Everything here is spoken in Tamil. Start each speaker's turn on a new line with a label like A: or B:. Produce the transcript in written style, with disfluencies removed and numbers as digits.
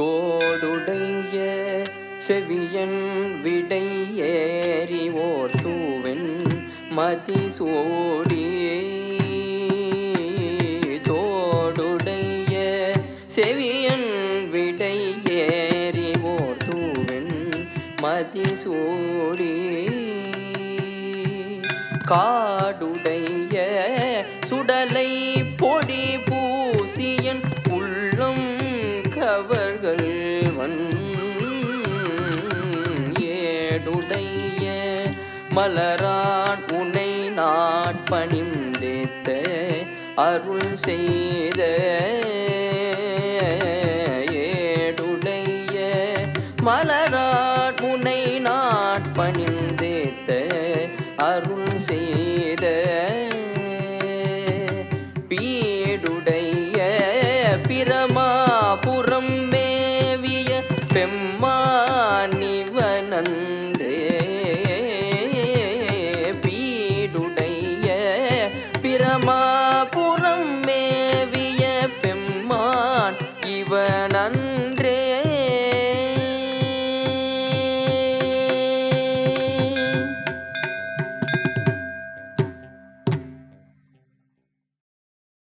A: தோடுடைய செவியன் விடை ஏறி ஓட்டுவன் மதிசூடி தோடுடைய செவியன் விடை ஏறி ஓட்டுவன் மதிசூடி காடுடைய சுடலை பொடி பூசியன் உள்ளம் கவர்கள்வன் ஏடுடைய மலரான் உனை நாட்பணிந்தேத்த அருள் செய்த ஏடுடைய மலரான் உனை நாட்பணிந்தேத்த அருள் செய்த பீடுடைய பிரமாபுரம் மேவிய பெம்மா